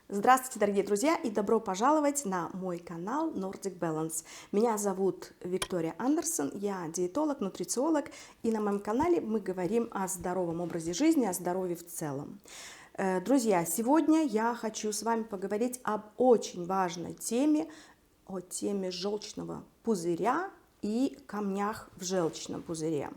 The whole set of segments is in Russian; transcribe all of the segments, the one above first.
Здравствуйте, дорогие друзья, и добро пожаловать на мой канал Nordic Balance. Меня зовут Виктория Андерсон, я диетолог, нутрициолог, и на моем канале мы говорим о здоровом образе жизни, о здоровье в целом. Друзья, сегодня я хочу с вами поговорить об очень важной теме, о теме желчного пузыря и камнях в желчном пузыре.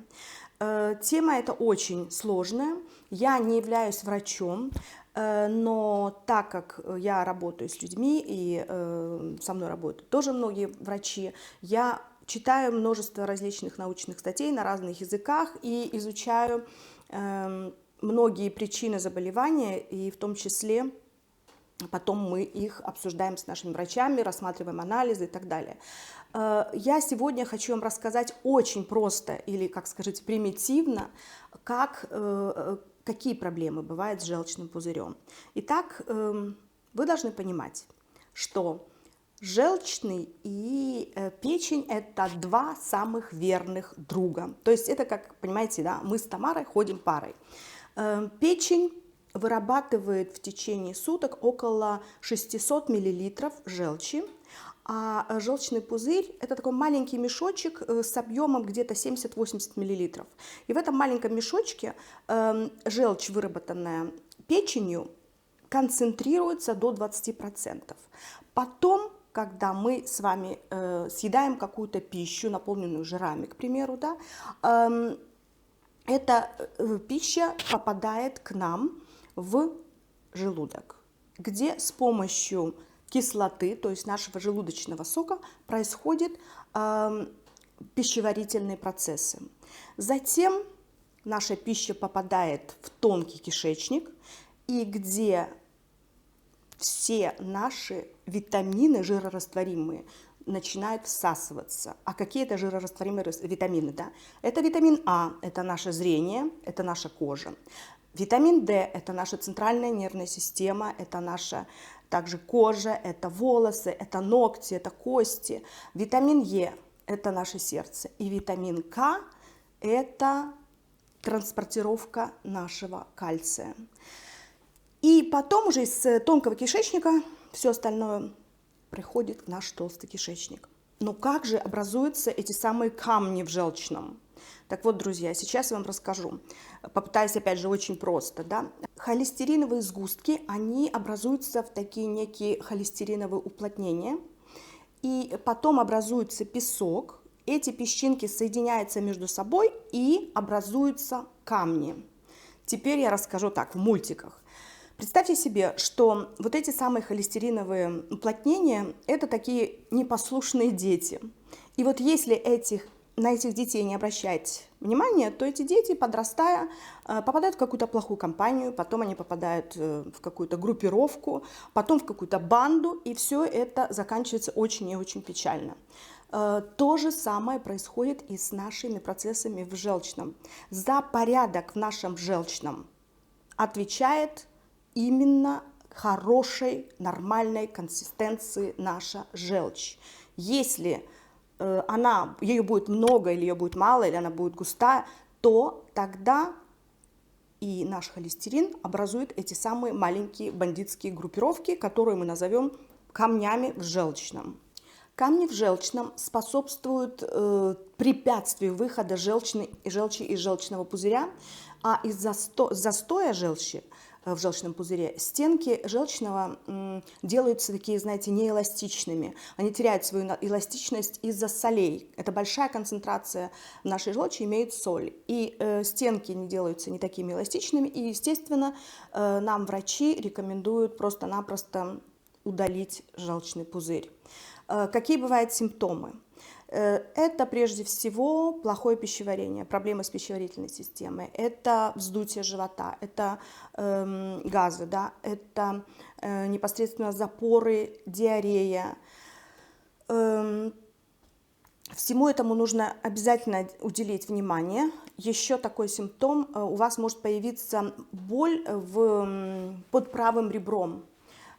Тема эта очень сложная. Я не являюсь врачом, но так как я работаю с людьми и со мной работают тоже многие врачи, я читаю множество различных научных статей на разных языках и изучаю многие причины заболевания, и в том числе потом мы их обсуждаем с нашими врачами, рассматриваем анализы и так далее. Я сегодня хочу вам рассказать очень просто, или, как скажите, примитивно, какие проблемы бывают с желчным пузырем. Итак, вы должны понимать, что желчный и печень – это два самых верных друга. То есть это, как понимаете, да, мы с Тамарой ходим парой. Печень вырабатывает в течение суток около 600 мл желчи, а желчный пузырь – это такой маленький мешочек с объемом где-то 70-80 мл. И в этом маленьком мешочке желчь, выработанная печенью, концентрируется до 20%. Потом, когда мы с вами съедаем какую-то пищу, наполненную жирами, к примеру, да, эта пища попадает к нам в желудок, где с помощью кислоты, то есть нашего желудочного сока, происходят пищеварительные процессы. Затем наша пища попадает в тонкий кишечник, и где все наши витамины жирорастворимые начинают всасываться. А какие это жирорастворимые витамины? Да? Это витамин А, это наше зрение, это наша кожа. Витамин D – это наша центральная нервная система, это наша также кожа, это волосы, это ногти, это кости. Витамин Е – это наше сердце. И витамин К – это транспортировка нашего кальция. И потом уже из тонкого кишечника все остальное приходит в наш толстый кишечник. Но как же образуются эти самые камни в желчном? Так вот, друзья, сейчас я вам расскажу. Попытаюсь, опять же, очень просто. Да? Холестериновые сгустки, они образуются в такие некие холестериновые уплотнения. И потом образуется песок. Эти песчинки соединяются между собой и образуются камни. Теперь я расскажу так, в мультиках. Представьте себе, что вот эти самые холестериновые уплотнения – это такие непослушные дети. И вот если на этих детей не обращать внимания, то эти дети, подрастая, попадают в какую-то плохую компанию, потом они попадают в какую-то группировку, потом в какую-то банду, и все это заканчивается очень и очень печально. То же самое происходит и с нашими процессами в желчном. За порядок в нашем желчном отвечает именно хорошей, нормальной консистенции наша желчь. Если ее будет много, или ее будет мало, или она будет густая, то тогда и наш холестерин образует эти самые маленькие бандитские группировки, которые мы назовем камнями в желчном. Камни в желчном способствуют препятствию выхода желчи из желчного пузыря, а из-за застоя желчи в желчном пузыре стенки желчного делаются такие, знаете, неэластичными. Они теряют свою эластичность из-за солей. Это большая концентрация в нашей желчи имеет соль. И стенки не делаются не такими эластичными. И, естественно, нам врачи рекомендуют просто-напросто удалить желчный пузырь. Какие бывают симптомы? Это прежде всего плохое пищеварение, проблемы с пищеварительной системой, это вздутие живота, это газы, да, это непосредственно запоры, диарея. Всему этому нужно обязательно уделить внимание. Еще такой симптом: у вас может появиться боль под правым ребром,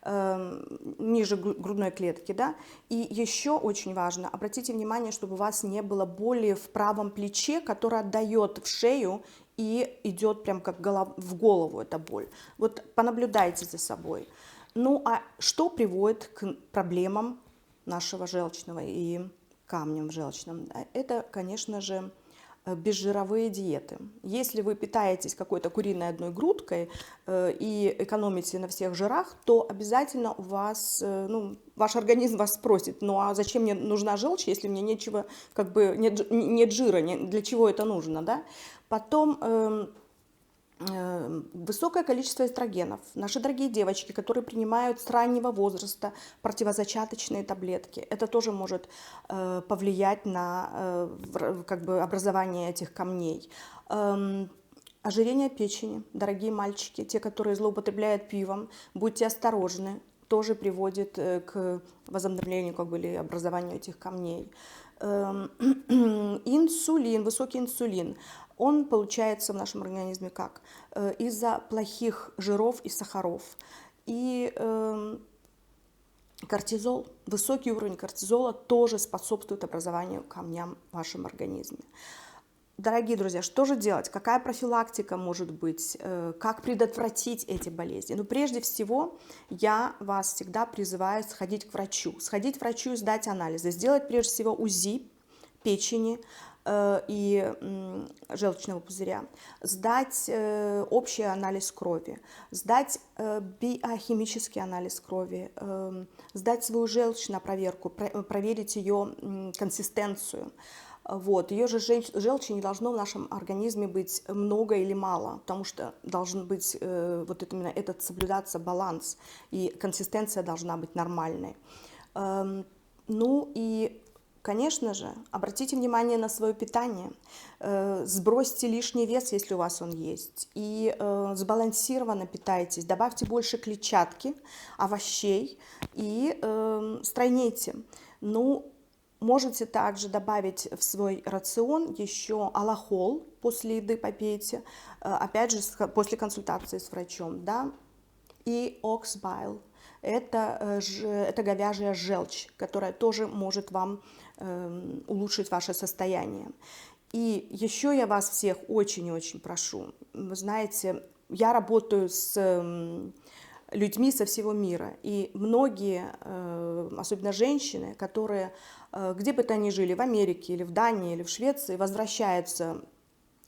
ниже грудной клетки, да, и еще очень важно, обратите внимание, чтобы у вас не было боли в правом плече, которая отдает в шею и идет прям как в голову эта боль. Вот понаблюдайте за собой. Ну, а что приводит к проблемам нашего желчного и камням в желчном? Это, конечно же, безжировые диеты. Если вы питаетесь какой-то куриной одной грудкой и экономите на всех жирах, то обязательно у вас, ну, ваш организм вас спросит: ну а зачем мне нужна желчь, если мне нечего, как бы нет жира, для чего это нужно, да? Потом высокое количество эстрогенов. Наши дорогие девочки, которые принимают с раннего возраста противозачаточные таблетки, это тоже может повлиять на как бы образование этих камней. Ожирение печени, дорогие мальчики, те, которые злоупотребляют пивом, будьте осторожны, тоже приводит к возобновлению как бы, или образованию этих камней. Инсулин, высокий инсулин, он получается в нашем организме как? Из-за плохих жиров и сахаров. И кортизол, высокий уровень кортизола тоже способствует образованию камням в вашем организме. Дорогие друзья, что же делать? Какая профилактика может быть? Как предотвратить эти болезни? Ну, прежде всего, я вас всегда призываю сходить к врачу. Сходить к врачу и сдать анализы. Сделать, прежде всего, УЗИ печени и желчного пузыря. Сдать общий анализ крови. Сдать биохимический анализ крови. Сдать свою желчь на проверку. Проверить ее консистенцию. Вот. Ее же желчи не должно в нашем организме быть много или мало, потому что должен быть вот это, именно этот соблюдаться баланс, и консистенция должна быть нормальной. Ну и, конечно же, обратите внимание на свое питание, сбросьте лишний вес, если у вас он есть, и сбалансированно питайтесь, добавьте больше клетчатки, овощей и стройнейте. Ну, можете также добавить в свой рацион еще алахол, после еды попейте, опять же, после консультации с врачом, да, и ox bile. Это говяжья желчь, которая тоже может вам улучшить ваше состояние. И еще я вас всех очень-очень прошу, вы знаете, я работаю с людьми со всего мира, и многие, особенно женщины, которые где бы то ни жили, в Америке или в Дании или в Швеции, возвращаются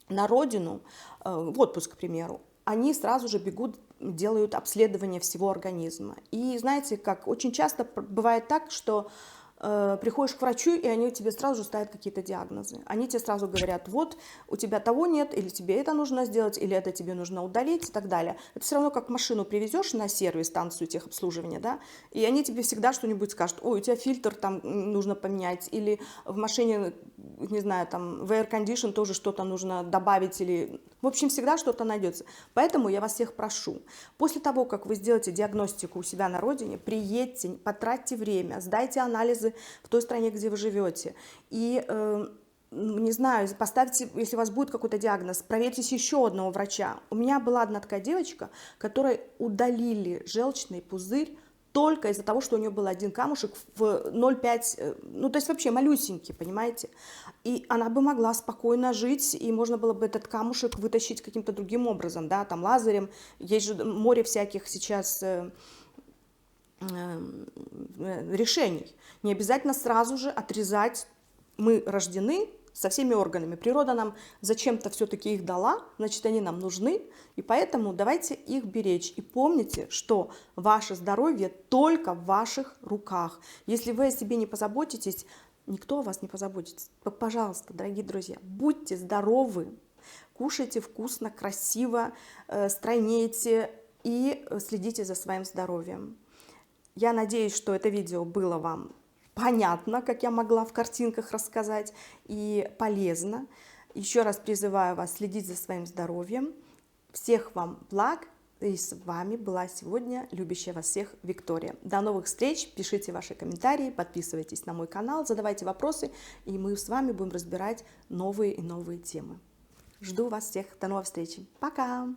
на родину, в отпуск, к примеру, они сразу же бегут, делают обследование всего организма. И знаете, как очень часто бывает так, что приходишь к врачу, и они тебе сразу же ставят какие-то диагнозы. Они тебе сразу говорят: вот у тебя того нет, или тебе это нужно сделать, или это тебе нужно удалить и так далее. Это все равно как машину привезешь на сервис, станцию техобслуживания, да, и они тебе всегда что-нибудь скажут: ой, у тебя фильтр там нужно поменять, или в машине, не знаю, там в air condition тоже что-то нужно добавить, или... В общем, всегда что-то найдется. Поэтому я вас всех прошу, после того, как вы сделаете диагностику у себя на родине, приедьте, потратьте время, сдайте анализы в той стране, где вы живете. И, не знаю, поставьте, если у вас будет какой-то диагноз, проверьтесь еще одного врача. У меня была одна такая девочка, которой удалили желчный пузырь только из-за того, что у нее был один камушек в 0,5, ну, то есть вообще малюсенький, понимаете? И она бы могла спокойно жить, и можно было бы этот камушек вытащить каким-то другим образом, да, там лазером. Есть же море всяких сейчас решений. Не обязательно сразу же отрезать. Мы рождены со всеми органами. Природа нам зачем-то все-таки их дала, значит, они нам нужны, и поэтому давайте их беречь. И помните, что ваше здоровье только в ваших руках. Если вы о себе не позаботитесь, никто о вас не позаботится. Пожалуйста, дорогие друзья, будьте здоровы, кушайте вкусно, красиво, стройнейте и следите за своим здоровьем. Я надеюсь, что это видео было вам понятно, как я могла в картинках рассказать, и полезно. Еще раз призываю вас следить за своим здоровьем. Всех вам благ. И с вами была сегодня любящая вас всех Виктория. До новых встреч. Пишите ваши комментарии, подписывайтесь на мой канал, задавайте вопросы, и мы с вами будем разбирать новые и новые темы. Жду вас всех. До новых встреч. Пока!